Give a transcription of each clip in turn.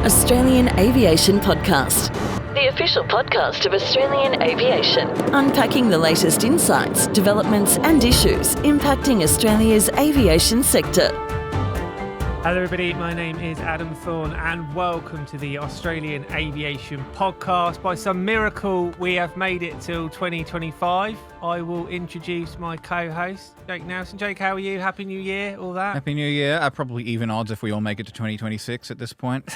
Australian Aviation Podcast, the official podcast of Australian Aviation, unpacking the latest insights, developments and issues impacting Australia's aviation sector. Hello everybody, my name is Adam Thorne and welcome to the Australian Aviation Podcast. By some miracle, we have made it till 2025. I will introduce my co-host, Jake Nelson. Jake, how are you? Happy New Year, all that? Happy New Year. Probably even odds if we all make it to 2026 at this point.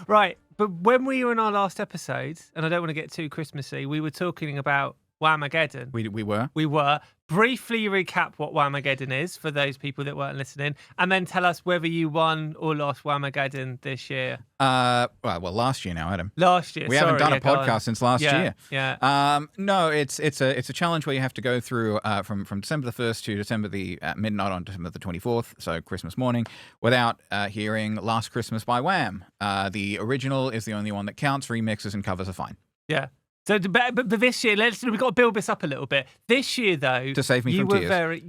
Right, but when we were in our last episode, and I don't want to get too Christmassy, we were talking about Whamageddon. We were. We were. Briefly recap what Whamageddon is for those people that weren't listening, and then tell us whether you won or lost Whamageddon this year. Well, last year now, Adam. Last year. We haven't done a podcast since last year. Yeah. No, it's a challenge where you have to go through from December the 1st to December the midnight on December the 24th, so Christmas morning, without hearing Last Christmas by Wham. The original is the only one that counts. Remixes and covers are fine. Yeah. So, but this year, we've got to build this up a little bit. This year, though, to save me from tears.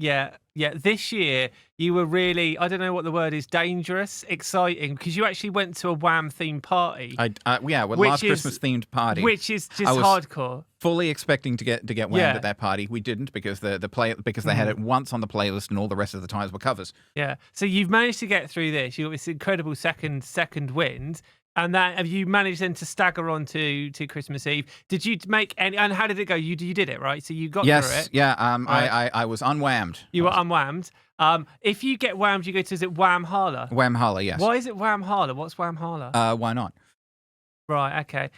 This year, you were really, I don't know what the word is, dangerous, exciting, because you actually went to a Wham themed party. Last Christmas themed party, which is just hardcore. Fully expecting to get Whammed at that party. We didn't because they had it once on the playlist and all the rest of the times were covers. Yeah. So you've managed to get through this. You got this incredible second wind. And that have you managed then to stagger on to Christmas Eve? Did you make any? And how did it go? You did it, right? So you got through it. Yeah. I was unwhammed. You were unwhammed. If you get whammed, you go to, is it Whamhala? Whamhala, yes. Why is it Whamhala? What's Whamhala? Why not? Right. Okay.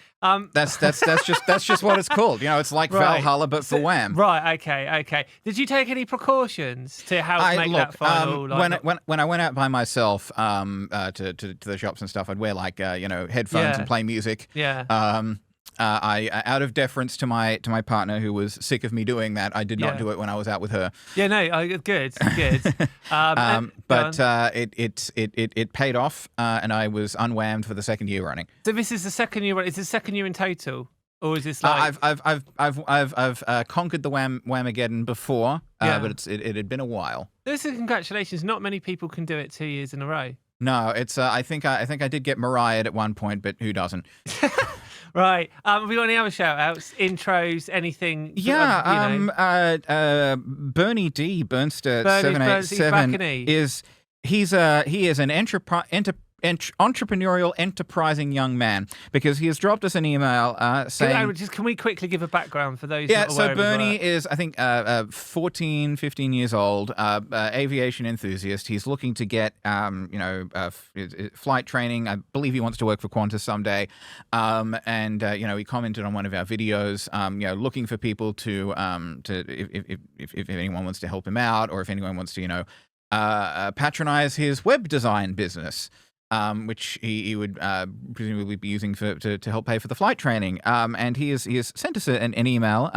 That's just what it's called. You know, it's like Valhalla but for Wham. Right. Okay. Did you take any precautions to help make that final? When I went out by myself to the shops and stuff, I'd wear headphones and play music. Yeah. I out of deference to my partner who was sick of me doing that, I did not do it when I was out with her. Yeah, no, good. It paid off, and I was unwhammed for the second year running. So this is the second year. Is it the second year in total, or is this like? I've conquered the Whamageddon before, but it had been a while. This is congratulations. Not many people can do it 2 years in a row. No, it's. I think I did get Mariah at one point, but who doesn't? Right. Have we got any other shout-outs, intros, anything? Bernie D, Burnster 787 he is an entrepreneurial, enterprising young man because he has dropped us an email saying... Can we quickly give a background for those not aware so Bernie is, I think, 14, 15 years old, aviation enthusiast. He's looking to get, flight training. I believe he wants to work for Qantas someday. He commented on one of our videos, looking for people to if anyone wants to help him out or if anyone wants to, patronize his web design business. Which he would presumably be using to help pay for the flight training. And he has sent us an email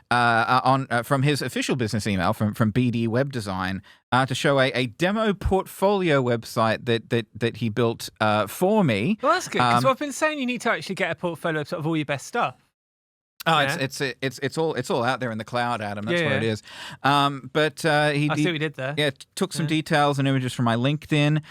from his official business email from BD Web Design to show a demo portfolio website that he built for me. Well, that's good. So I've been saying you need to actually get a portfolio of sort of all your best stuff. Oh, yeah. It's all out there in the cloud, Adam. That's what it is. I see what you did there. Yeah, took some details and images from my LinkedIn.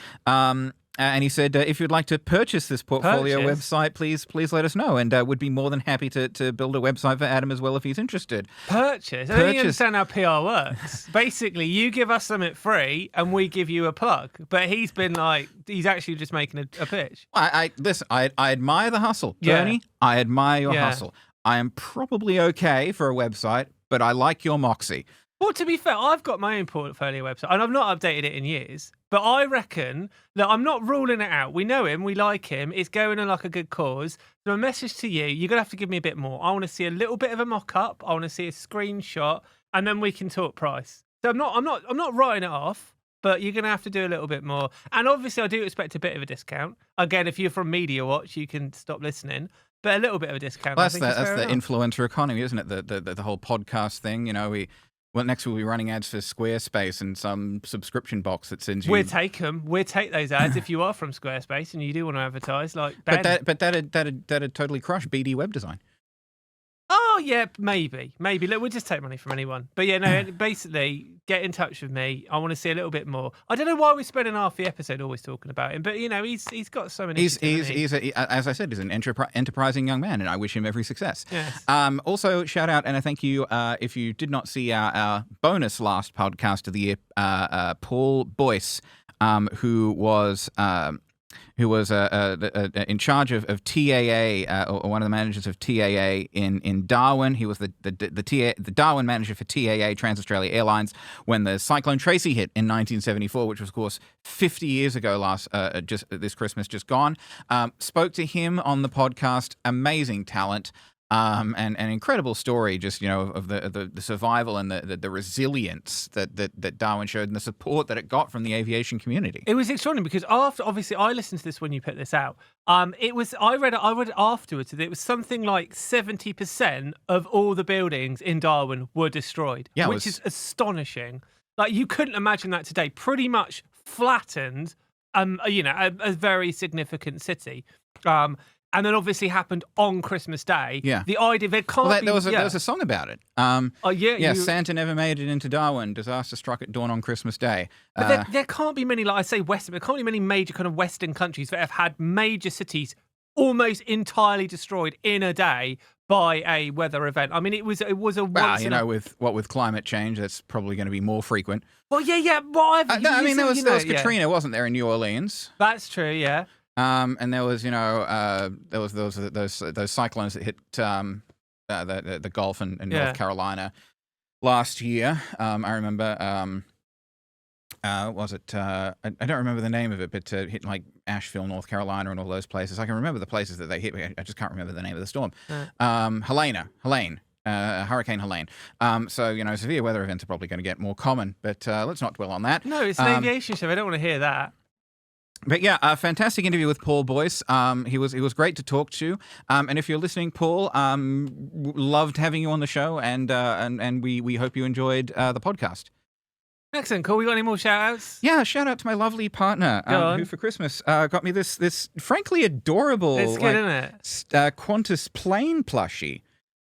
And he said, if you'd like to purchase this portfolio website, please let us know. And would be more than happy to build a website for Adam as well if he's interested. Purchase? I don't understand how PR works. Basically, you give us something free and we give you a plug. But he's been he's actually just making a pitch. Listen, I admire the hustle. Bernie, I admire your hustle. I am probably okay for a website, but I like your moxie. Well, to be fair, I've got my own portfolio website, and I've not updated it in years. But I reckon that I'm not ruling it out. We know him, we like him. It's going on like a good cause. So a message to you: you're gonna have to give me a bit more. I want to see a little bit of a mock-up. I want to see a screenshot, and then we can talk price. So I'm not writing it off, but you're gonna have to do a little bit more. And obviously, I do expect a bit of a discount. Again, if you're from Media Watch, you can stop listening. But a little bit of a discount. Well, that's the influencer economy, isn't it? The whole podcast thing. Next we'll be running ads for Squarespace and some subscription box that sends you. We'll take them. We'll take those ads if you are from Squarespace and you do want to advertise. Like, but that'd totally crush BD Web Design. Oh, Well, yeah, maybe. Look, we'll just take money from anyone. But yeah, no, basically, get in touch with me. I want to see a little bit more. I don't know why we're spending half the episode always talking about him, but he's got so many. As I said, he's an enterprising young man, and I wish him every success. Yes. Also, shout out and a thank you if you did not see our bonus last podcast of the year, Paul Boyce, who was in charge of TAA, or one of the managers of TAA in Darwin. He was the Darwin manager for TAA, Trans-Australia Airlines, when the Cyclone Tracy hit in 1974, which was, of course, 50 years ago just this Christmas just gone. Spoke to him on the podcast. Amazing talent. And an incredible story, just of the survival and the resilience that Darwin showed, and the support that it got from the aviation community. It was extraordinary because obviously I listened to this when you put this out. I read it afterwards that it was something like 70% of all the buildings in Darwin were destroyed, which is astonishing. Like, you couldn't imagine that today. Pretty much flattened, a very significant city. And then obviously happened on Christmas Day. Yeah. The idea there was a song about it. Santa never made it into Darwin. Disaster struck at dawn on Christmas Day. But there can't be many, like I say, there can't be many major kind of Western countries that have had major cities almost entirely destroyed in a day by a weather event. I mean, it was a with climate change, that's probably going to be more frequent. Well, yeah. Well, there was Katrina, wasn't there, in New Orleans? That's true. Yeah. And there was, those cyclones that hit the Gulf and North Carolina last year. I remember. Was it? I don't remember the name of it, but hit like Asheville, North Carolina, and all those places. I can remember the places that they hit. I just can't remember the name of the storm. Helene. Hurricane Helene. So, severe weather events are probably going to get more common, but let's not dwell on that. No, it's an aviation show. I don't want to hear that. But yeah, a fantastic interview with Paul Boyce. He was great to talk to. And if you're listening, Paul, loved having you on the show, and we hope you enjoyed the podcast. Excellent, cool. We got any more shout-outs? Yeah, shout out to my lovely partner, who for Christmas got me this frankly adorable, it's good, isn't it? Qantas plane plushie.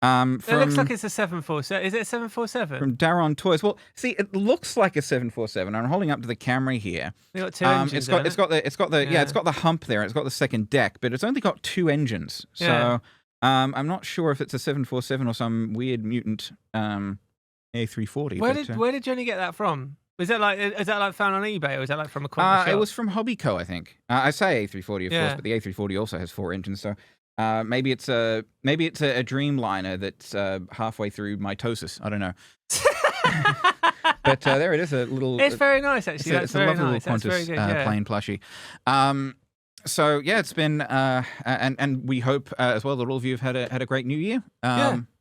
It looks like it's a 747. Is it a 747? From Daron Toys. Well, see, it looks like a 747. I'm holding up to the camera here. They got two engines. It's got the hump there. It's got the second deck, but it's only got two engines. So I'm not sure if it's a 747 or some weird mutant A340. Where did Jenny get that from? Is that like found on eBay, or is that like from a Qantas shop? It was from Hobbyco, I think. I say A340, of course, but the A340 also has four engines. So maybe it's a Dreamliner that's halfway through mitosis. I don't know. But there it is, a little. It's very nice, actually. It's a lovely little Qantas plane plushie. So yeah, it's been and we hope as well that all of you have had a great New Year.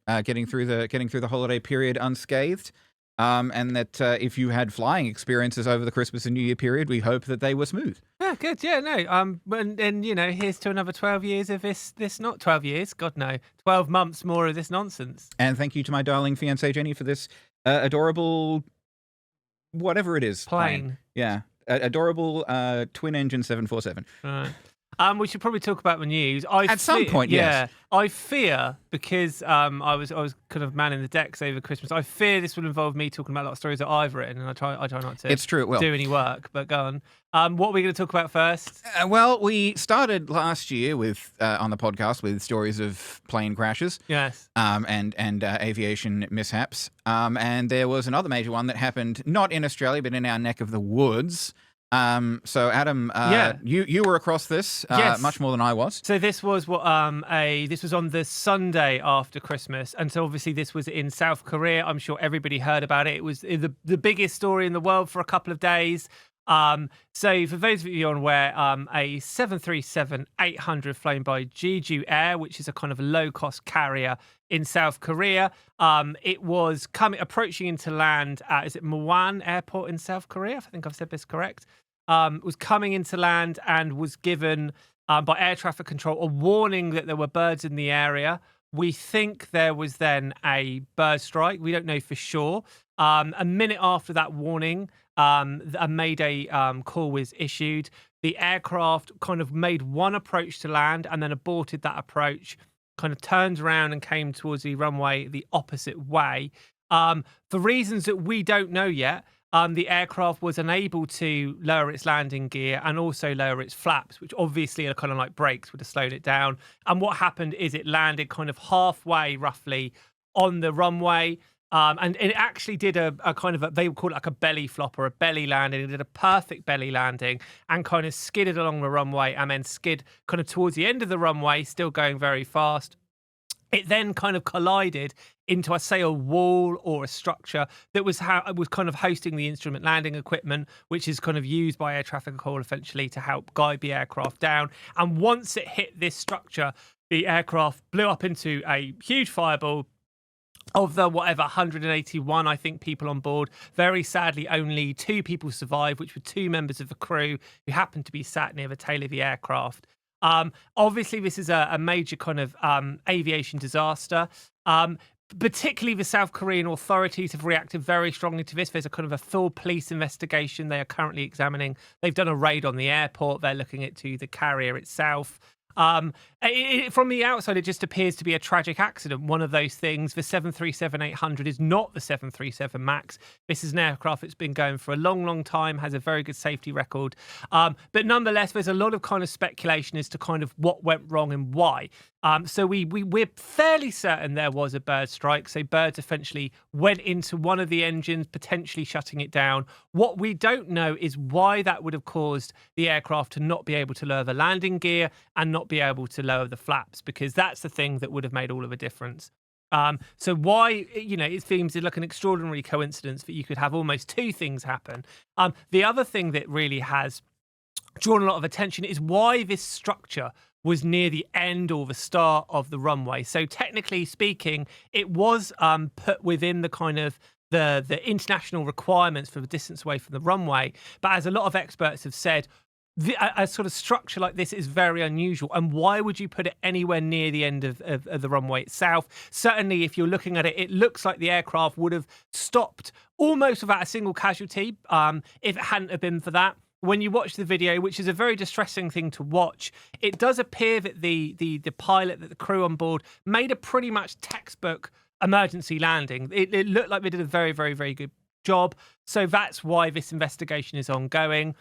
Getting through the holiday period unscathed. And that if you had flying experiences over the Christmas and New Year period, we hope that they were smooth. Yeah, good. Yeah, no. And here's to another 12 years of this not 12 years, God no, 12 months more of this nonsense. And thank you to my darling fiancée Jenny for this adorable, whatever it is, plane. Yeah, adorable twin engine 747. Right. We should probably talk about the news. At some point, yes. I fear, because I was kind of manning the decks over Christmas, I fear this will involve me talking about a lot of stories that I've written, and I try not to it's true, it will. do any work, but go on. What are we going to talk about first? Well, we started last year with on the podcast with stories of plane crashes. Yes. And aviation mishaps. And there was another major one that happened not in Australia, but in our neck of the woods. So Adam, you were across this much more than I was. So this was this was on the Sunday after Christmas, and so obviously this was in South Korea. I'm sure everybody heard about it. It was the biggest story in the world for a couple of days. So for those of you unaware, a 737-800 flown by Jeju Air, which is a kind of low-cost carrier in South Korea. It was approaching into land at, is it Muan Airport in South Korea? I think I've said this correct. Was coming into land and was given by air traffic control a warning that there were birds in the area. We think there was then a bird strike. We don't know for sure. A minute after that warning, a Mayday call was issued. The aircraft kind of made one approach to land and then aborted that approach, kind of turned around and came towards the runway the opposite way. For reasons that we don't know yet, the aircraft was unable to lower its landing gear and also lower its flaps, which obviously are kind of like brakes, would have slowed it down. And what happened is it landed kind of halfway, roughly, on the runway. And it actually did a kind of they would call it like a belly flop or a belly landing. It did a perfect belly landing and kind of skidded along the runway and then skid kind of towards the end of the runway, still going very fast. It then kind of collided into, I say, a wall or a structure that was kind of hosting the instrument landing equipment, which is kind of used by air traffic control essentially to help guide the aircraft down. And once it hit this structure, the aircraft blew up into a huge fireball. Of the 181, I think, people on board, very sadly, only 2 people survived, which were 2 members of the crew who happened to be sat near the tail of the aircraft. Obviously, this is a major kind of aviation disaster. Particularly the South Korean authorities have reacted very strongly to this. There's a kind of a full police investigation they are currently examining. They've done a raid on the airport. They're looking into the carrier itself. From the outside, it just appears to be a tragic accident. One of those things. The 737-800 is not the 737 MAX. This is an aircraft that's been going for a long, long time, has a very good safety record. But nonetheless, there's a lot of kind of speculation as to kind of what went wrong and why. So we're fairly certain there was a bird strike. So birds essentially went into one of the engines, potentially shutting it down. What we don't know is why that would have caused the aircraft to not be able to lower the landing gear and not be able to lower the flaps, because that's the thing that would have made all of a difference. So why, it seems like an extraordinary coincidence that you could have almost 2 things happen. The other thing that really has drawn a lot of attention is why this structure was near the end or the start of the runway. So technically speaking, it was put within the kind of the international requirements for the distance away from the runway. But as a lot of experts have said, a sort of structure like this is very unusual. And why would you put it anywhere near the end of the runway itself? Certainly, if you're looking at it, it looks like the aircraft would have stopped almost without a single casualty if it hadn't have been for that. When you watch the video, which is a very distressing thing to watch, it does appear that the pilot, that the crew on board, made a pretty much textbook emergency landing. It looked like they did a very, very, very good job. So that's why this investigation is ongoing.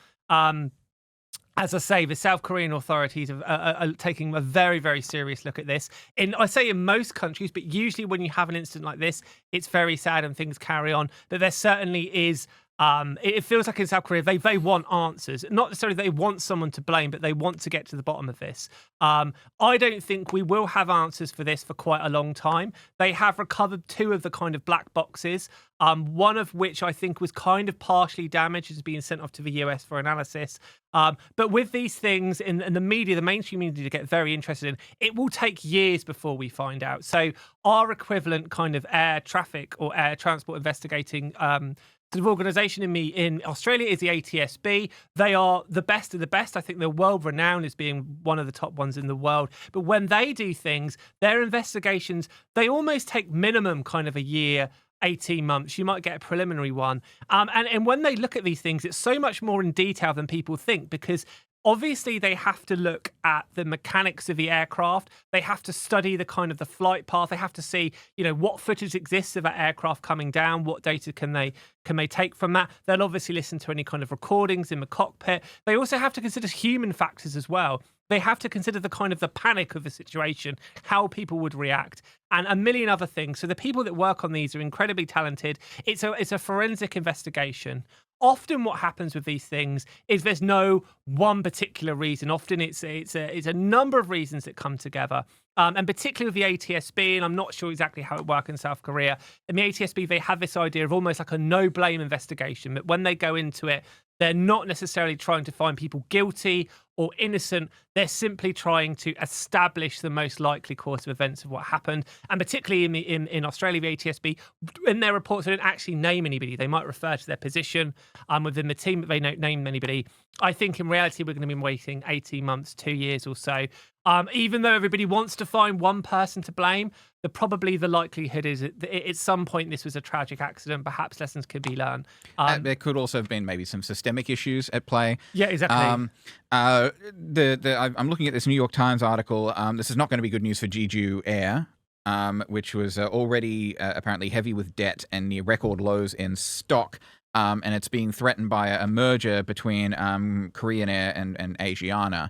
As I say, the South Korean authorities are taking a very, very serious look at this. I say in most countries, but usually when you have an incident like this, it's very sad and things carry on. But there certainly is. It feels like in South Korea, they want answers. Not necessarily they want someone to blame, but they want to get to the bottom of this. I don't think we will have answers for this for quite a long time. They have recovered 2 of the kind of black boxes, one of which I think was kind of partially damaged, is being sent off to the US for analysis. But with these things in the media, the mainstream media, to get very interested in, it will take years before we find out. So our equivalent kind of air traffic or air transport investigating sort of organisation in Australia is the ATSB. They are the best of the best. I think they're world renowned as being one of the top ones in the world. But when they do things, their investigations, they almost take minimum kind of a year, 18 months. You might get a preliminary one. And when they look at these things, it's so much more in detail than people think, because obviously they have to look at the mechanics of the aircraft. They have to study the kind of the flight path. They have to see, what footage exists of that aircraft coming down. What data can they take from that? They'll obviously listen to any kind of recordings in the cockpit. They also have to consider human factors as well. They have to consider the kind of the panic of the situation, how people would react, and a million other things. So the people that work on these are incredibly talented. It's a forensic investigation. Often what happens with these things is there's no one particular reason. Often it's a number of reasons that come together. And particularly with the ATSB, and I'm not sure exactly how it works in South Korea, in the ATSB, they have this idea of almost like a no-blame investigation, that when they go into it, they're not necessarily trying to find people guilty or innocent. They're simply trying to establish the most likely course of events of what happened. And particularly in Australia, the ATSB, in their reports, they don't actually name anybody. They might refer to their position within the team, but they don't name anybody. I think in reality, we're going to be waiting 18 months, 2 years or so. Even though everybody wants to find one person to blame, probably the likelihood is that at some point this was a tragic accident. Perhaps lessons could be learned. There could also have been maybe some systemic issues at play. Yeah, exactly. I'm looking at this New York Times article. This is not going to be good news for Jeju Air, which was already apparently heavy with debt and near record lows in stock. And it's being threatened by a merger between Korean Air and Asiana.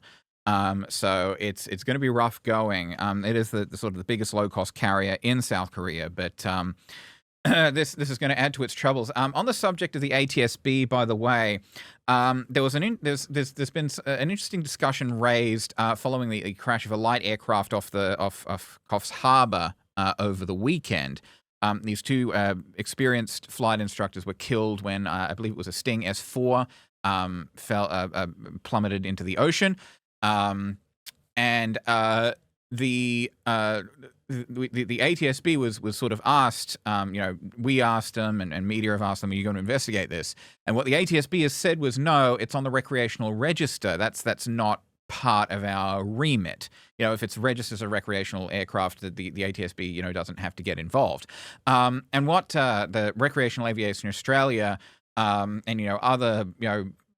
So it's going to be rough going. It is the sort of the biggest low cost carrier in South Korea, but this is going to add to its troubles. On the subject of the ATSB, by the way, there's been an interesting discussion raised following the crash of a light aircraft off Coffs Harbour over the weekend. These two experienced flight instructors were killed when I believe it was a Sting S4 plummeted into the ocean. The ATSB was sort of asked, we asked them and media have asked them, are you going to investigate this? And what the ATSB has said was, no, it's on the recreational register. That's not part of our remit. If it's registered as a recreational aircraft, the ATSB, doesn't have to get involved. And what the Recreational Aviation Australia and other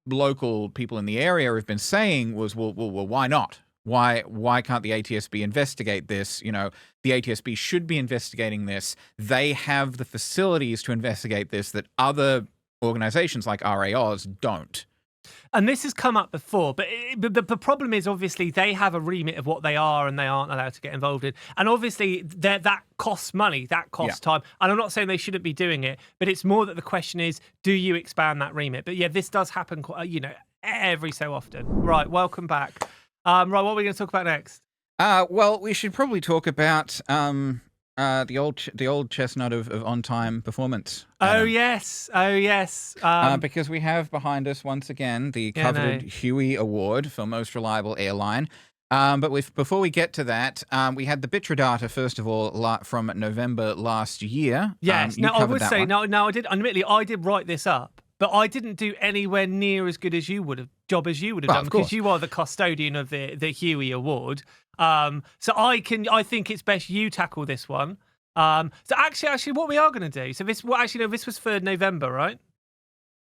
local people in the area have been saying was, well, why not? Why can't the ATSB investigate this? The ATSB should be investigating this. They have the facilities to investigate this that other organizations like RAOs don't. And this has come up before, but the problem is obviously they have a remit of what they are and they aren't allowed to get involved in. And obviously that costs money, that costs time. And I'm not saying they shouldn't be doing it, but it's more that the question is, do you expand that remit? But yeah, this does happen, every so often. Right, welcome back. Right, what are we going to talk about next? Well, we should probably talk about the old chestnut of on-time performance. Oh yes. Because we have behind us once again the coveted Huey Award for most reliable airline. But before we get to that, we had the Bitra data first of all from November last year. Yes. Now I would say no. Admittedly, I did write this up, but I didn't do anywhere near as good as you would have done because you are the custodian of the Huey Award. So I think it's best you tackle this one. So actually, what we are going to do. So this was for November, right?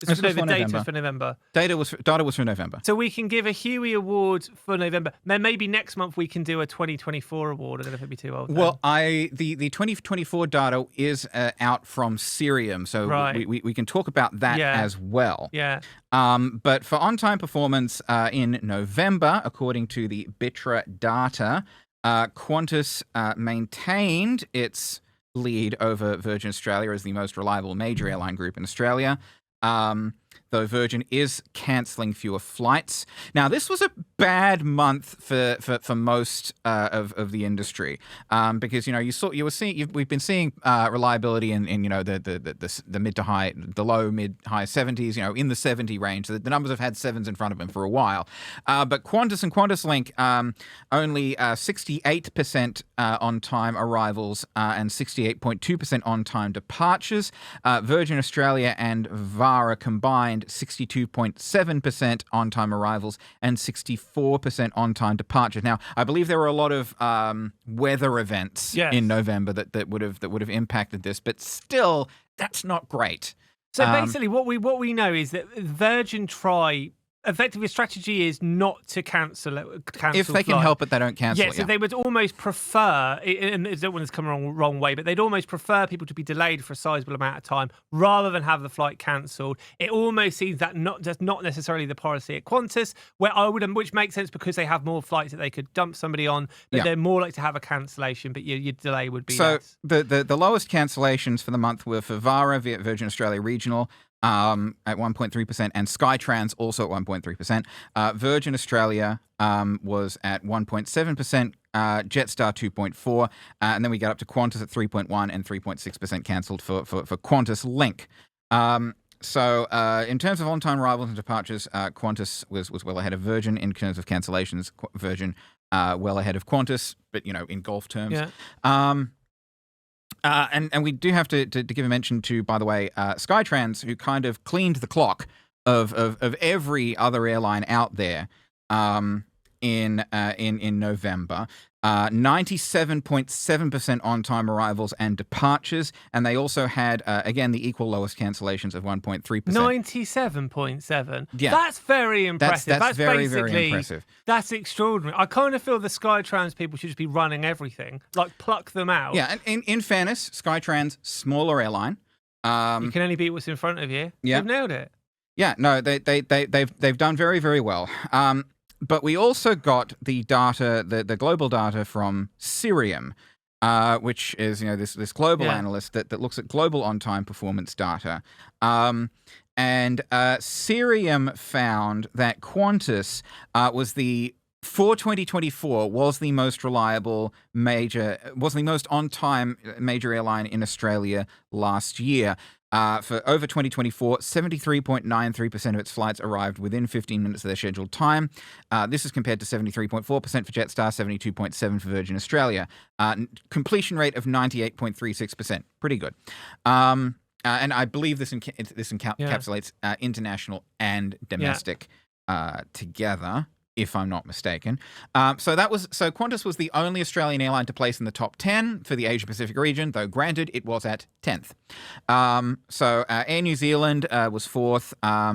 This was data for November. Data was for November. So we can give a Huey Award for November. Then maybe next month we can do a 2024 award. I don't know if it'd be too old. Well, the 2024 data is out from Cirium, so we can talk about that as well. Yeah. But for on-time performance in November, according to the Bitra data, Qantas maintained its lead over Virgin Australia as the most reliable major airline group in Australia. Though Virgin is cancelling fewer flights. Now, this was a bad month for most of the industry because we've been seeing reliability in the mid to high, the low mid high 70s, in the 70 range. The numbers have had sevens in front of them for a while. But Qantas and QantasLink only 68% on time arrivals and 68.2% on time departures. Virgin Australia and VARA combined 62.7% on-time arrivals and 64% on-time departures. Now, I believe there were a lot of weather events in November that would have impacted this, but still, that's not great. So basically, what we know is that Virgin effectively, strategy is not to cancel if they can help it, they don't cancel. So they would almost prefer, and I don't want this to come wrong way, but they'd almost prefer people to be delayed for a sizable amount of time rather than have the flight cancelled. It almost seems that that's not necessarily the policy at Qantas, which makes sense because they have more flights that they could dump somebody on, but they're more likely to have a cancellation, but your delay would be less. The lowest cancellations for the month were for VARA, Virgin Australia Regional, at 1.3%, and Skytrans also at 1.3%. Virgin Australia was at 1.7%, Jetstar 2.4%, and then we get up to Qantas at 3.1% and 3.6% cancelled for QantasLink. So in terms of on-time arrivals and departures, Qantas was well ahead of Virgin. In terms of cancellations, Virgin well ahead of Qantas, but in Gulf terms. Yeah. And we do have to give a mention to, by the way, Skytrans, who kind of cleaned the clock of every other airline out there in in November. 97.7% on-time arrivals and departures, and they also had again the equal lowest cancellations of 1.3%. 97.7. Yeah, that's very impressive. That's very, very impressive. That's extraordinary. I kind of feel the Skytrans people should just be running everything, like pluck them out. Yeah, and in fairness, Skytrans, smaller airline. You can only beat what's in front of you. Yeah. You've nailed it. Yeah, no, they've done very, very well. But we also got the data, the global data from Cirium, which is this global analyst that looks at global on-time performance data. And Cirium found that Qantas for 2024 was the most reliable was the most on-time major airline in Australia last year. For over 2024, 73.93% of its flights arrived within 15 minutes of their scheduled time. This is compared to 73.4% for Jetstar, 72.7% for Virgin Australia. Completion rate of 98.36%. Pretty good. And I believe this encapsulates international and domestic together, if I'm not mistaken. So Qantas was the only Australian airline to place in the top 10 for the Asia Pacific region, though granted it was at 10th. Air New Zealand was 4th.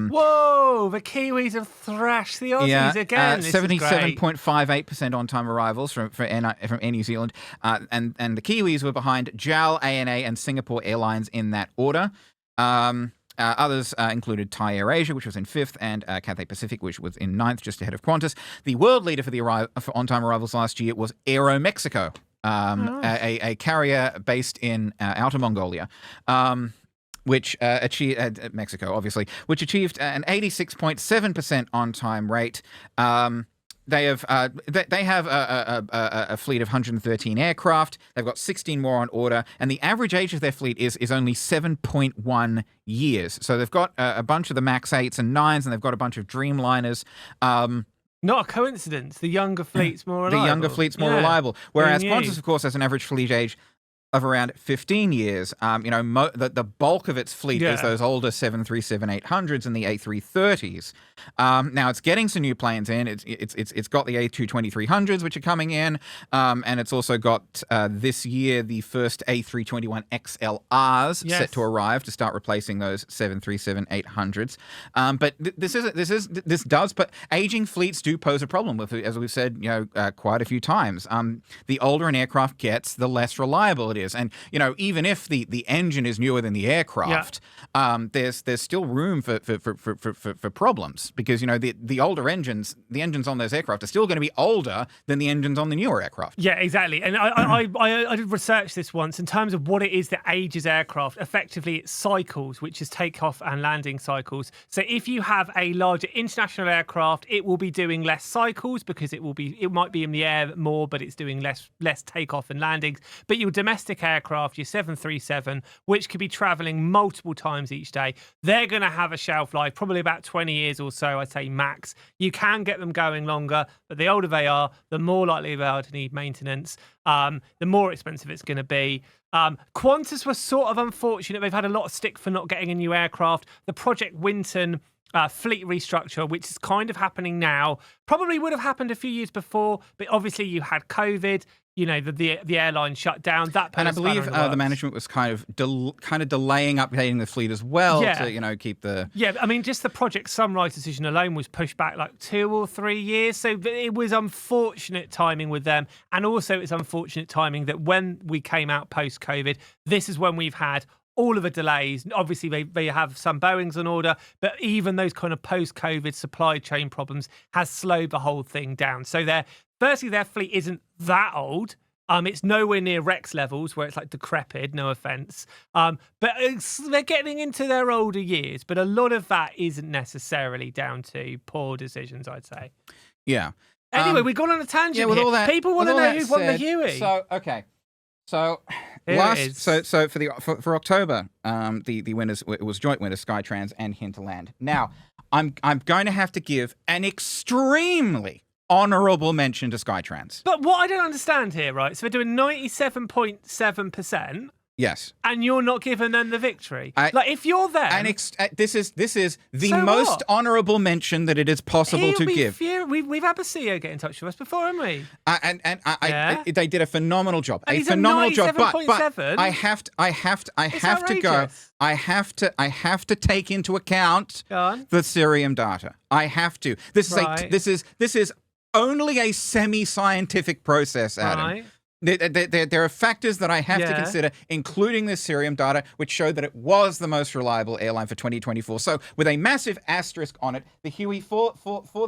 Whoa, the Kiwis have thrashed the Aussies again. 77.58% on-time arrivals from Air New Zealand, and the Kiwis were behind JAL, ANA, and Singapore Airlines in that order. Others included Thai Air Asia, which was in 5th, and Cathay Pacific, which was in 9th, just ahead of Qantas. The world leader for on-time arrivals last year was Aeromexico, a carrier based in Outer Mongolia, which achieved Mexico, obviously, which achieved an 86.7% on-time rate. They have a fleet of 113 aircraft. They've got 16 more on order, and the average age of their fleet is only 7.1 years. So they've got a bunch of the Max 8s and 9s, and they've got a bunch of Dreamliners. Not a coincidence. The younger fleet's more reliable. The younger fleet's more reliable. Whereas Qantas, of course, has an average fleet age of around 15 years. The bulk of its fleet is those older 737-800s and the A330s. Now it's getting some new planes in. It's got the A220-300s, which are coming in, and it's also got this year the first A321 XLRs set to arrive to start replacing those 737-800s. But but aging fleets do pose a problem with, as we've said, quite a few times. The older an aircraft gets, the less reliable it is. And, even if the engine is newer than the aircraft, there's still room for problems because, the older engines, the engines on those aircraft are still going to be older than the engines on the newer aircraft. Yeah, exactly. And I did research this once in terms of what it is that ages aircraft. Effectively, it's cycles, which is takeoff and landing cycles. So if you have a larger international aircraft, it will be doing less cycles because it might be in the air more, but it's doing less takeoff and landings. But your domestic aircraft, your 737, which could be traveling multiple times each day, they're going to have a shelf life, probably about 20 years or so, I'd say max. You can get them going longer, but the older they are, the more likely they are to need maintenance, the more expensive it's going to be. Qantas was sort of unfortunate. They've had a lot of stick for not getting a new aircraft. The Project Winton fleet restructure, which is kind of happening now, probably would have happened a few years before, but obviously you had COVID. The airline shut down. And I believe the management was kind of delaying updating the fleet as well to keep the... Yeah, I mean, just the Project Sunrise decision alone was pushed back like 2 or 3 years. So it was unfortunate timing with them. And also it's unfortunate timing that when we came out post-COVID, this is when we've had all of the delays. Obviously, they have some Boeings on order, but even those kind of post-COVID supply chain problems has slowed the whole thing down. So firstly, their fleet isn't that old. It's nowhere near Rex levels where it's like decrepit, no offense. But they're getting into their older years. But a lot of that isn't necessarily down to poor decisions, I'd say. Yeah. Anyway, we've gone on a tangent here. With all that, people want to know who won the Huey. So, okay. So for October, the winners, it was joint winners Skytrans and Hinterland. Now, I'm going to have to give an extremely honourable mention to Skytrans. But what I don't understand here, right? So they're doing 97.7%. Yes. And you're not giving them the victory. If you're there, and this is the So most what? honourable mention that it is possible to give. We've had the CEO get in touch with us before, haven't we? They did a phenomenal job. And he's a a phenomenal job. But 97.7. I have to go. outrageous. I have to take into account Go on. the Cerium data. I have to. This is only a semi-scientific process, Adam. Right. There are factors that I have to consider, including the Cerium data, which showed that it was the most reliable airline for 2024. So with a massive asterisk on it, the Huey for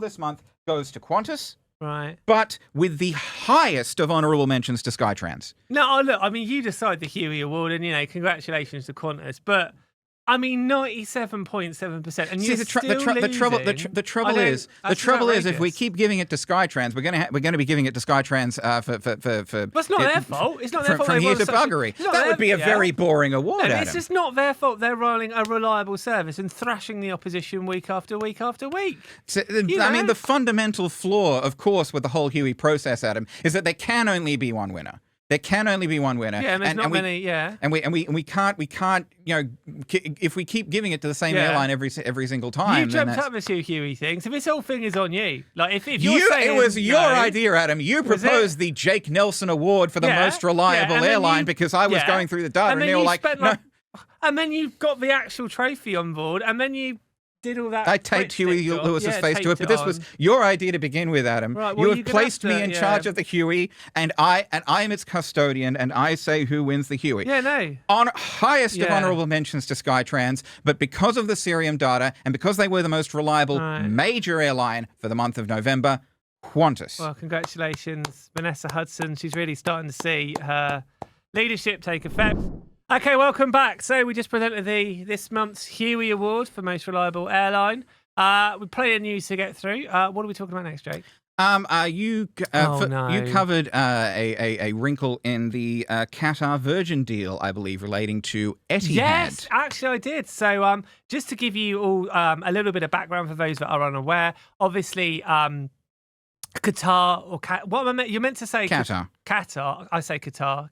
this month goes to Qantas. Right. But with the highest of honourable mentions to Skytrans. No, look, I mean, you decide the Huey Award, and congratulations to Qantas, but. 97.7%, and you're still losing. The trouble is if we keep giving it to Skytrans, we're going to be giving it to Skytrans for. But it's not their fault. It's not their fault. From here to buggery. That would be a very boring award. And it's just not their fault. They're running a reliable service and thrashing the opposition week after week after week. So, the fundamental flaw, of course, with the whole Huey process, Adam, is that there can only be one winner. There can only be one winner. Yeah, and there's not many. Yeah, and we can't. If we keep giving it to the same airline every single time. You jumped up this Huey thing, so this whole thing is on you. Like if you're saying it was your idea, Adam. You proposed the Jake Nelson Award for the most reliable airline because I was going through the data, and they were like, no. And then you got the actual trophy on board, and then you did all that. I taped Huey Lewis's face to it, but this was your idea to begin with, Adam. Right, well, you have placed me in charge of the Huey, and I'm its custodian, and I say who wins the Huey. Yeah, no. On highest of honourable mentions to Skytrans, but because of the Cerium data and because they were the most reliable major airline for the month of November, Qantas. Well, congratulations, Vanessa Hudson. She's really starting to see her leadership take effect. Okay, welcome back. So we just presented this month's Huey Award for Most Reliable Airline. We've plenty of news to get through. What are we talking about next, Jake? You covered a wrinkle in the Qatar Virgin deal, I believe, relating to Etihad. Yes, actually I did. So just to give you all a little bit of background for those that are unaware, obviously Qatar or what am I meant? You're meant to say Qatar. Qatar. I say Qatar.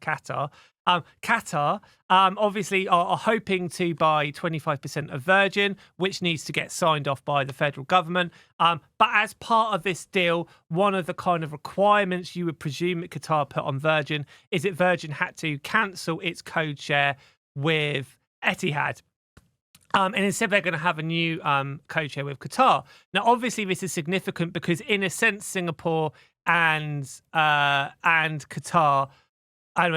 Qatar obviously are hoping to buy 25% of Virgin, which needs to get signed off by the federal government. But as part of this deal, one of the kind of requirements you would presume that Qatar put on Virgin is that Virgin had to cancel its code share with Etihad. And instead, they're going to have a new code share with Qatar. Now, obviously, this is significant because, in a sense, Singapore and Qatar. No,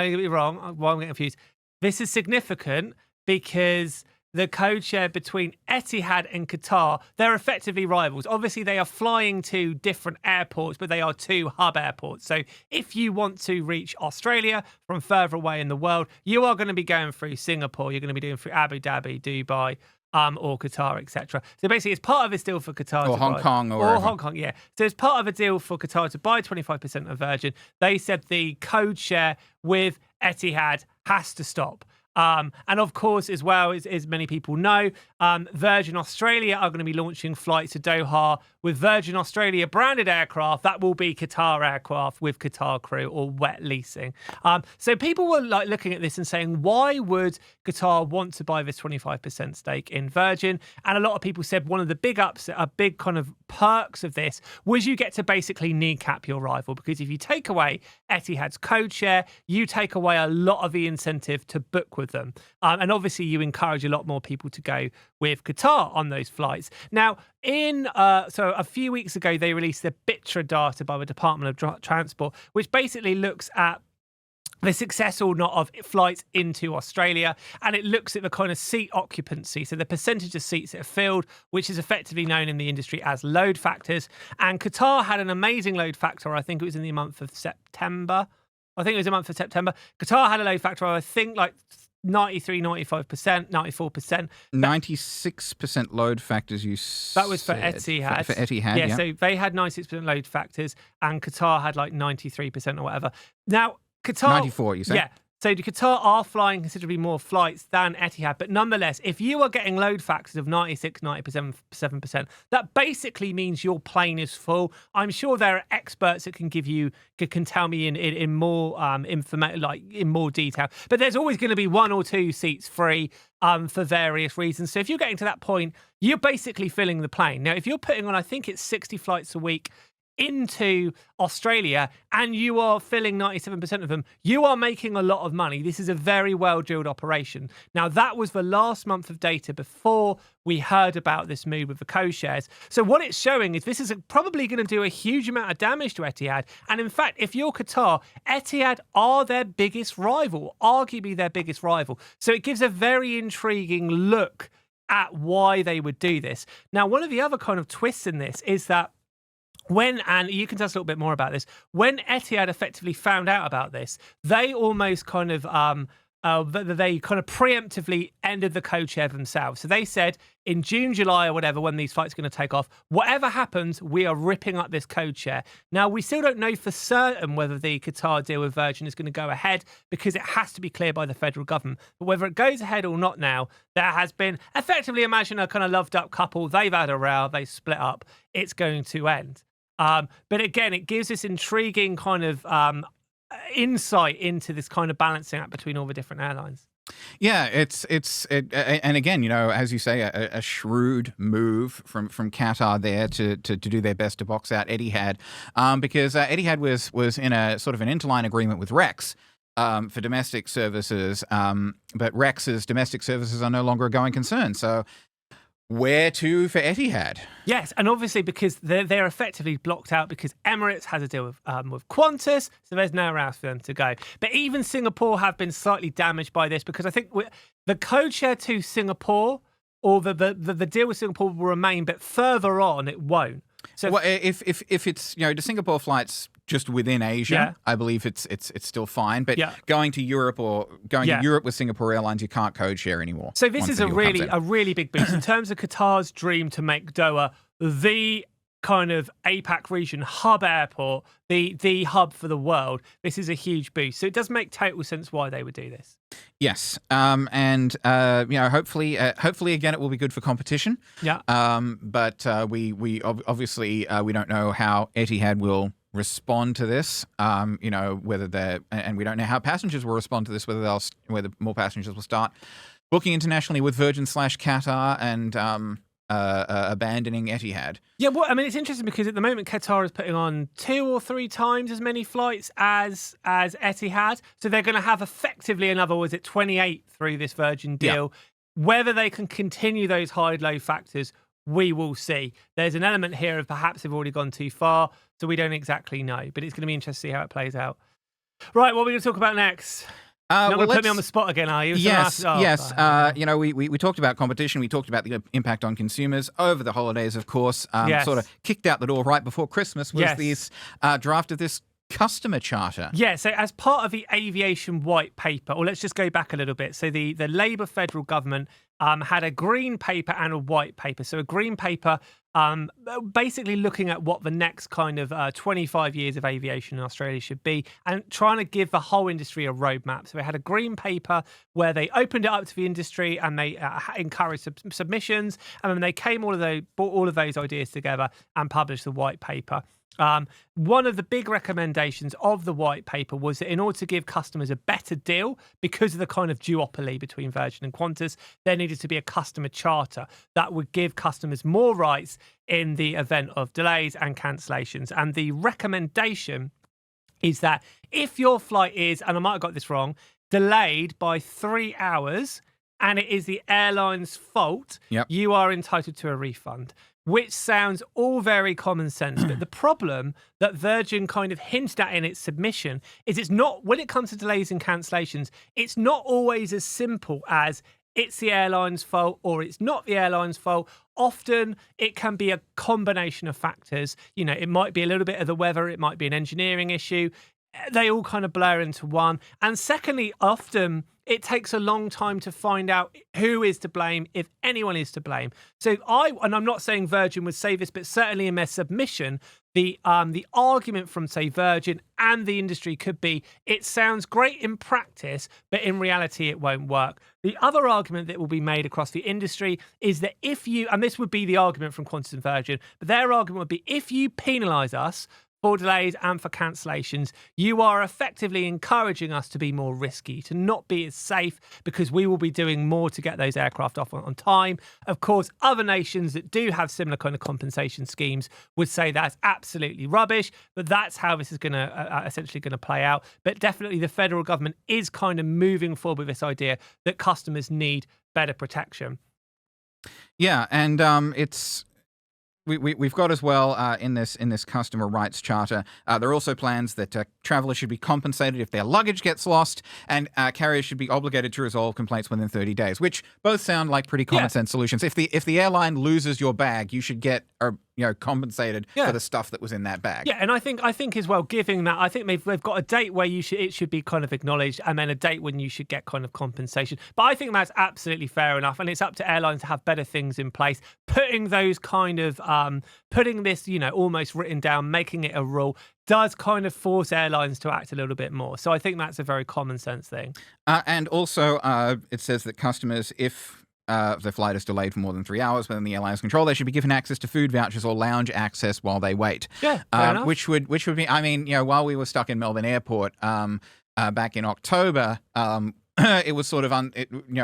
you get me wrong. Well, I'm getting confused. This is significant because the code share between Etihad and Qatar, they're effectively rivals. Obviously, they are flying to different airports, but they are two hub airports. So if you want to reach Australia from further away in the world, you are going to be going through Singapore. You're going to be doing through Abu Dhabi, Dubai, or Qatar, etc. So basically, it's part of this deal for Qatar or Hong Kong, or Hong Kong, yeah. So it's part of a deal for Qatar to buy 25% of Virgin. They said the code share with Etihad has to stop. And of course, as well, as many people know, Virgin Australia are going to be launching flights to Doha with Virgin Australia branded aircraft. That will be Qatar aircraft with Qatar crew or wet leasing. So people were like looking at this and saying, why would Qatar want to buy this 25% stake in Virgin? And a lot of people said one of the big kind of perks of this was you get to basically kneecap your rival, because if you take away Etihad's code share, you take away a lot of the incentive to book with them. And obviously you encourage a lot more people to go with Qatar on those flights. Now, so a few weeks ago, they released the BITRA data by the Department of Transport, which basically looks at the success or not of flights into Australia, and it looks at the kind of seat occupancy, so the percentage of seats that are filled, which is effectively known in the industry as load factors. And Qatar had an amazing load factor. I think it was in the month of September. Qatar had a load factor, I think, like 93, 95%, 94%. 96% load factors, you said. That was for Etihad. For Etihad, yeah. So they had 96% load factors, and Qatar had like 93% or whatever. Now, Qatar... 94, you said? Yeah. So Qatar are flying considerably more flights than Etihad, but nonetheless, if you are getting load factors of 96, 97%, that basically means your plane is full. I'm sure there are experts that can tell me in more in more detail, but there's always going to be 1 or 2 seats free for various reasons. So if you're getting to that point, you're basically filling the plane. Now, if you're putting on, I think it's 60 flights a week into Australia and you are filling 97% of them, you are making a lot of money. This is a very well-drilled operation. Now, that was the last month of data before we heard about this move with the co-shares. So what it's showing is this is probably going to do a huge amount of damage to Etihad. And in fact, if you're Qatar, Etihad are their biggest rival, arguably their biggest rival. So it gives a very intriguing look at why they would do this. Now, one of the other kind of twists in this is that and you can tell us a little bit more about this, when Etihad effectively found out about this, they almost kind of preemptively ended the code-share themselves. So they said in June, July or whatever, when these flights are going to take off, whatever happens, we are ripping up this code-share. Now, we still don't know for certain whether the Qatar deal with Virgin is going to go ahead because it has to be cleared by the federal government. But whether it goes ahead or not now, there has been effectively, imagine a kind of loved-up couple. They've had a row. They split up. It's going to end. But again, it gives this intriguing kind of insight into this kind of balancing act between all the different airlines. Yeah, and again, as you say, a shrewd move from Qatar there to do their best to box out Etihad, because Etihad was in a sort of an interline agreement with Rex for domestic services, but Rex's domestic services are no longer a going concern. So where to for Etihad? Yes, and obviously because they're effectively blocked out because Emirates has a deal with Qantas, so there's nowhere else for them to go. But even Singapore have been slightly damaged by this because I think the code share to Singapore or the deal with Singapore will remain, but further on it won't. So well, if it's the Singapore flights just within Asia, I believe it's still fine. But going to Europe or going to Europe with Singapore Airlines, you can't code share anymore. So this is a really big boost in terms of Qatar's dream to make Doha the kind of APAC region hub airport, the hub for the world. This is a huge boost. So it does make total sense why they would do this. Yes, and hopefully again it will be good for competition. Yeah. But we obviously we don't know how Etihad will respond to this. Whether and we don't know how passengers will respond to this. Whether more passengers will start booking internationally with Virgin / Qatar and abandoning Etihad. Yeah, well, I mean, it's interesting because at the moment Qatar is putting on 2 or 3 times as many flights as Etihad, so they're going to have effectively another 28 through this Virgin deal. Yeah. Whether they can continue those high load factors, we will see. There's an element here of perhaps they've already gone too far, so we don't exactly know. But it's going to be interesting to see how it plays out. Right, what are we going to talk about next? Not going to put me on the spot again, are you? Yes. We talked about competition. We talked about the impact on consumers over the holidays, of course. Sort of kicked out the door right before Christmas was this draft of this customer charter. Yeah, so as part of the aviation white paper, or let's just go back a little bit. So the Labour federal government had a green paper and a white paper. So a green paper basically looking at what the next kind of 25 years of aviation in Australia should be and trying to give the whole industry a roadmap. So they had a green paper where they opened it up to the industry and they encouraged submissions, and then they brought all of those ideas together and published the white paper. One of the big recommendations of the white paper was that in order to give customers a better deal, because of the kind of duopoly between Virgin and Qantas, there needed to be a customer charter that would give customers more rights in the event of delays and cancellations. And the recommendation is that if your flight is, and I might have got this wrong, delayed by 3 hours and it is the airline's fault, you are entitled to a refund. Which sounds all very common sense. But the problem that Virgin kind of hinted at in its submission is it's not, when it comes to delays and cancellations, it's not always as simple as it's the airline's fault or it's not the airline's fault. Often it can be a combination of factors. It might be a little bit of the weather. It might be an engineering issue. they all kind of blur into one. And secondly, often it takes a long time to find out who is to blame, if anyone is to blame. So and I'm not saying Virgin would say this, but certainly in their submission, the argument from, say, Virgin and the industry could be, it sounds great in practice, but in reality it won't work. The other argument that will be made across the industry is that and this would be the argument from Qantas and Virgin, but their argument would be, if you penalise us for delays and for cancellations, you are effectively encouraging us to be more risky, to not be as safe, because we will be doing more to get those aircraft off on time. Of course, other nations that do have similar kind of compensation schemes would say that's absolutely rubbish, but that's how this is going to essentially going to play out. But definitely the federal government is kind of moving forward with this idea that customers need better protection. Yeah, and it's... We've got as well in this customer rights charter. There are also plans that travellers should be compensated if their luggage gets lost, and carriers should be obligated to resolve complaints within 30 days, which both sound like pretty common sense solutions. If the airline loses your bag, you should get compensated for the stuff that was in that bag. Yeah, and I think as well, giving that, I think they've got a date where it should be kind of acknowledged, and then a date when you should get kind of compensation. But I think that's absolutely fair enough, and it's up to airlines to have better things in place. Putting those kind of putting this, almost written down, making it a rule, does kind of force airlines to act a little bit more. So I think that's a very common sense thing. And also, it says that customers, if the flight is delayed for more than 3 hours within the airline's control, they should be given access to food vouchers or lounge access while they wait. Yeah, fair enough. Which would be, while we were stuck in Melbourne Airport back in October, it was sort of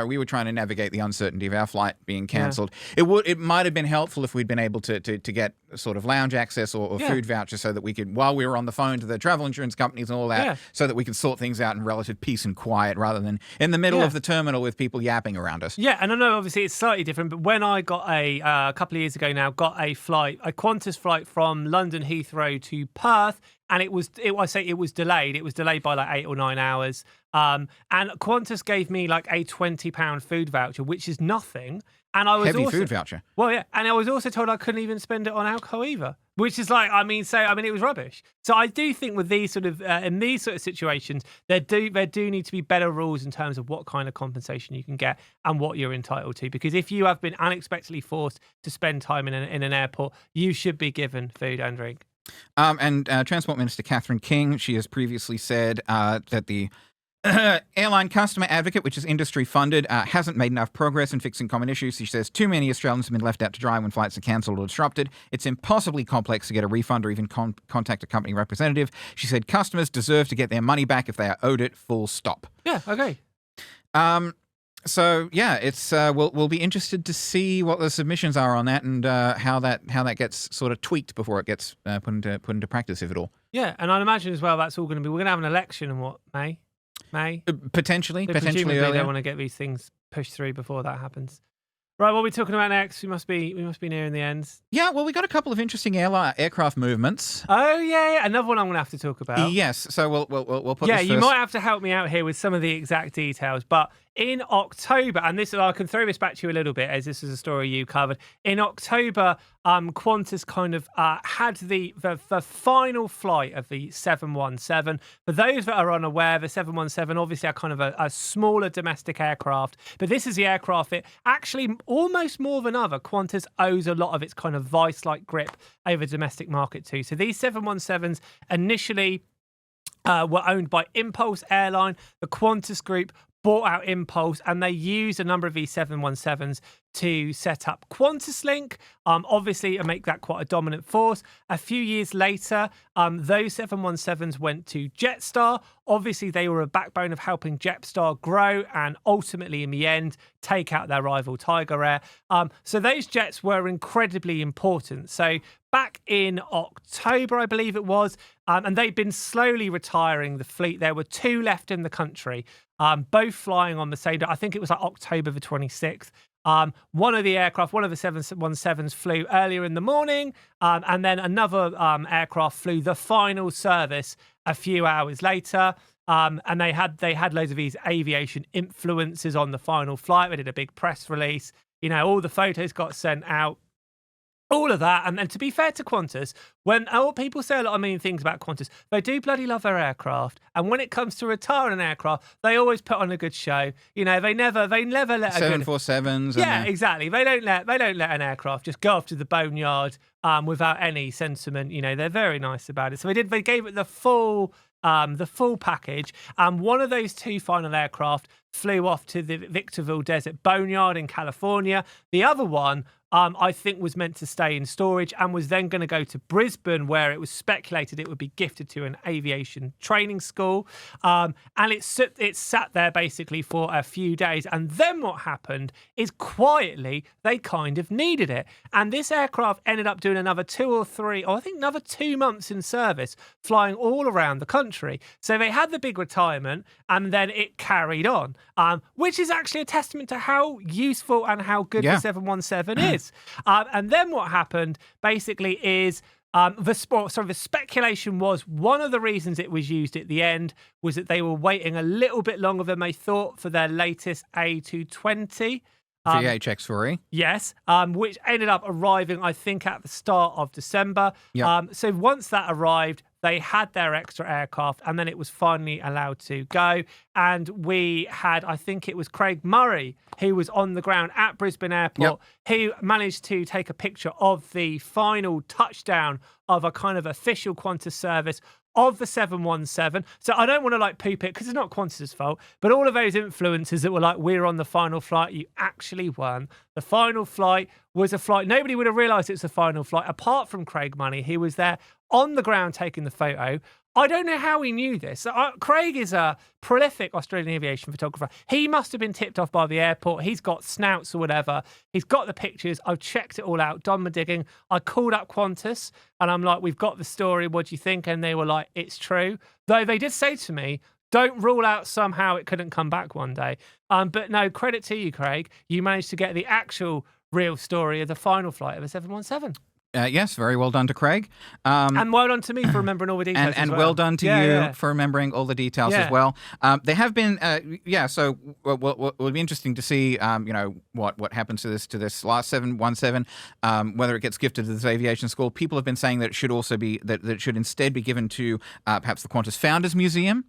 we were trying to navigate the uncertainty of our flight being cancelled. Yeah. It might have been helpful if we'd been able to get sort of lounge access or food vouchers, so that we could, while we were on the phone to the travel insurance companies and all that, so that we could sort things out in relative peace and quiet, rather than in the middle of the terminal with people yapping around us. Yeah, and I know obviously it's slightly different, but when I got a couple of years ago now, got a Qantas flight from London Heathrow to Perth, and it was delayed. It was delayed by like 8 or 9 hours. And Qantas gave me like a £20 food voucher, which is nothing. And I was heavy food voucher. Well, yeah, and I was also told I couldn't even spend it on alcohol either, which is like, it was rubbish. So I do think with these sort of in these sort of situations, there do need to be better rules in terms of what kind of compensation you can get and what you're entitled to. Because if you have been unexpectedly forced to spend time in an airport, you should be given food and drink. And Transport Minister Catherine King, she has previously said that the airline customer advocate, which is industry funded, hasn't made enough progress in fixing common issues. She says too many Australians have been left out to dry when flights are cancelled or disrupted. It's impossibly complex to get a refund or even contact a company representative. She said customers deserve to get their money back if they are owed it, full stop. Yeah, okay. So yeah, it's we'll be interested to see what the submissions are on that, and how that gets sort of tweaked before it gets put into practice, if at all. Yeah, and I'd imagine as well that's all going to be. We're going to have an election in May. Potentially Presumably earlier. They want to get these things pushed through before that happens. Right, what are we talking about next? We must be nearing the end. Yeah, well, we got a couple of interesting aircraft movements. Oh yeah, another one I'm going to have to talk about. Yes, so we'll put. Yeah, this you first. might have to help me out here with some of the exact details, but in October, and I can throw this back to you a little bit, as this is a story you covered. In October, Qantas kind of had the final flight of the 717. For those that are unaware, the 717 obviously are kind of a smaller domestic aircraft, but this is the aircraft that actually, almost more than other, Qantas owes a lot of its kind of vice-like grip over the domestic market too. So these 717s initially were owned by Impulse Airline. The Qantas Group bought out Impulse, and they used a number of these 717s to set up QantasLink, obviously, and make that quite a dominant force. A few years later, those 717s went to Jetstar. Obviously, they were a backbone of helping Jetstar grow and ultimately, in the end, take out their rival Tiger Air. So those jets were incredibly important. So back in October, I believe it was, and they'd been slowly retiring the fleet. There were 2 left in the country, both flying on the same day. I think it was like October the 26th. One of the 717s flew earlier in the morning, and then another aircraft flew the final service a few hours later. And they had loads of these aviation influencers on the final flight. They did a big press release. All the photos got sent out. All of that, and to be fair to Qantas, when people say a lot of mean things about Qantas, they do bloody love their aircraft. And when it comes to retiring an aircraft, they always put on a good show. You know, they never let 747s. Yeah, exactly. They don't let an aircraft just go off to the boneyard without any sentiment. You know, they're very nice about it. So they gave it the full package. And one of those two final aircraft flew off to the Victorville Desert Boneyard in California. The other one, I think, was meant to stay in storage and was then going to go to Brisbane, where it was speculated it would be gifted to an aviation training school. And it sat there basically for a few days. And then what happened is, quietly, they kind of needed it. And this aircraft ended up doing another 2 months in service, flying all around the country. So they had the big retirement, and then it carried on, which is actually a testament to how useful and how good the 717 is. And then what happened basically is the speculation was one of the reasons it was used at the end was that they were waiting a little bit longer than they thought for their latest A220. VHX4E. Yes, which ended up arriving, I think, at the start of December. Yep. So once that arrived, they had their extra aircraft, and then it was finally allowed to go. And we had, I think it was Craig Murray, who was on the ground at Brisbane Airport, who managed to take a picture of the final touchdown of a kind of official Qantas service of the 717. So I don't want to poop it because it's not Qantas's fault, but all of those influencers that were like, we're on the final flight, you actually weren't. The final flight was a flight. Nobody would have realised it's a final flight apart from Craig Money. He was there on the ground taking the photo. I don't know how he knew this. Craig is a prolific Australian aviation photographer. He must have been tipped off by the airport. He's got snouts or whatever. He's got the pictures. I've checked it all out, done my digging. I called up Qantas and I'm like, we've got the story. What do you think? And they were like, it's true. Though they did say to me, don't rule out somehow it couldn't come back one day. But no, credit to you, Craig. You managed to get the actual real story of the final flight of a 717. Yes, very well done to Craig. And well done to me for remembering all the details. And well done to you for remembering all the details as well. There have been, so it will be interesting to see, what happens to this last 717, whether it gets gifted to this aviation school. People have been saying that it should also be, that it should instead be given to perhaps the Qantas Founders Museum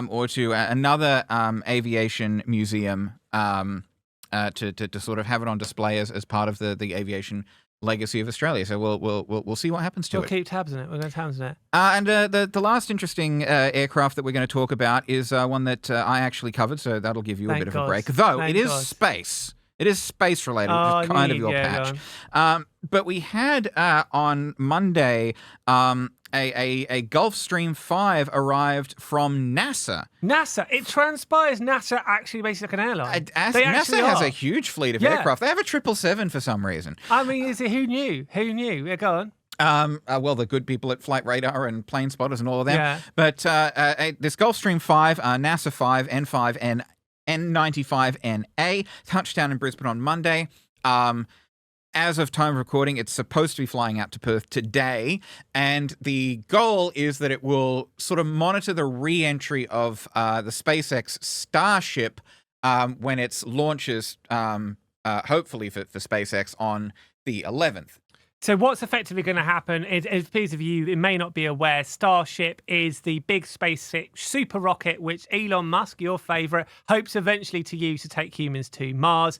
or to another aviation museum to sort of have it on display as part of the aviation legacy of Australia. So we'll see what happens to it. We'll keep tabs on it. We're going to tabs on it. And the last interesting aircraft that we're going to talk about is one that I actually covered, so that'll give you a bit of a break. Though it is space. It is space related, which is kind of your patch. But we had on Monday a Gulfstream 5 arrived from NASA. NASA. It transpires NASA actually basically like an airline. NASA has a huge fleet of aircraft. They have a 777 for some reason. I mean, who knew? Yeah, go on. Well, the good people at Flight Radar and Plane Spotters and all of them. Yeah. But this Gulfstream 5, NASA 5, N5, and N95NA touchdown in Brisbane on Monday. As of time of recording, it's supposed to be flying out to Perth today, and the goal is that it will sort of monitor the re-entry of the SpaceX Starship when it launches, hopefully for SpaceX, on the 11th. So what's effectively going to happen is, for those of you who may not be aware, Starship is the big space super rocket which Elon Musk, your favourite, hopes eventually to use to take humans to Mars.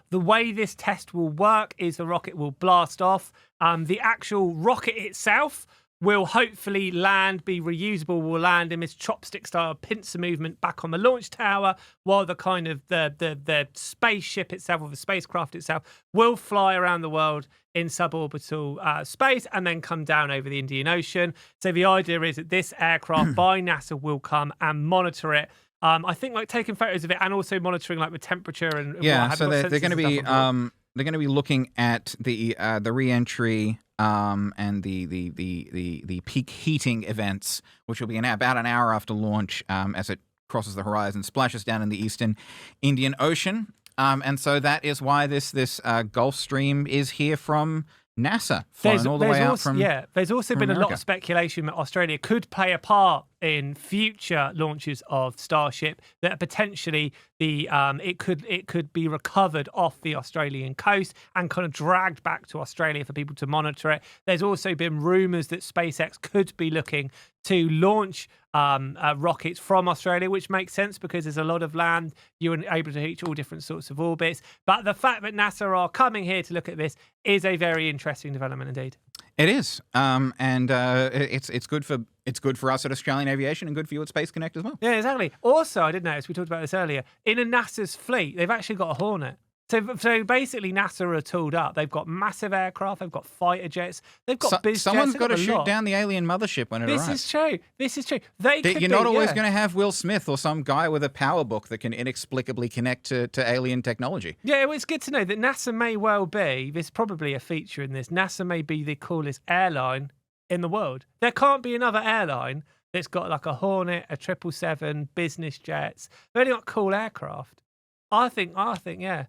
The way this test will work is the rocket will blast off. The actual rocket itself will hopefully be reusable, will land in its chopstick-style pincer movement back on the launch tower, while the kind of the spaceship itself, or the spacecraft itself, will fly around the world in suborbital space and then come down over the Indian Ocean. So the idea is that this aircraft by NASA will come and monitor it. I think taking photos of it and also monitoring the temperature and so they're going to be they're going to be looking at the re-entry and the peak heating events, which will be about an hour after launch as it crosses the horizon, splashes down in the eastern Indian Ocean. And so that is why this Gulfstream is here from NASA flying all the way out from there's also been America. a lot of speculation that Australia could play a part in future launches of Starship, that potentially it could be recovered off the Australian coast and kind of dragged back to Australia for people to monitor it. There's also been rumours that SpaceX could be looking to launch rockets from Australia, which makes sense because there's a lot of land. You're able to reach all different sorts of orbits. But the fact that NASA are coming here to look at this is a very interesting development indeed. It is, and it's good for us at Australian Aviation and good for you at Space Connect as well. Yeah, exactly. Also, I did notice, we talked about this earlier, in a NASA's fleet, they've actually got a Hornet. So basically, NASA are tooled up. They've got massive aircraft. They've got fighter jets. They've got biz jets. Someone's got to shoot down the alien mothership when it arrives. This is true. You're not always going to have Will Smith or some guy with a power book that can inexplicably connect to alien technology. Yeah, well, it's good to know that NASA may well be, there's probably a feature in this, NASA may be the coolest airline in the world. There can't be another airline that's got like a Hornet, a 777, business jets. They've only got cool aircraft. I think, yeah.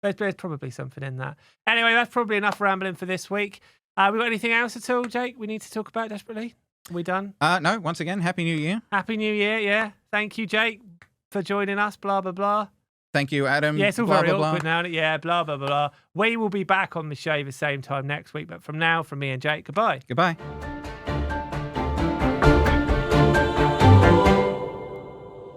There's probably something in that. Anyway, that's probably enough rambling for this week. We got anything else at all, Jake, we need to talk about desperately? Are we done? No, once again, Happy New Year. Happy New Year, yeah. Thank you, Jake, for joining us, blah, blah, blah. Thank you, Adam. Yeah, it's all blah, very blah, awkward blah. now. Yeah, blah, blah, blah. We will be back on the show the same time next week. But from now, from me and Jake, goodbye. Goodbye.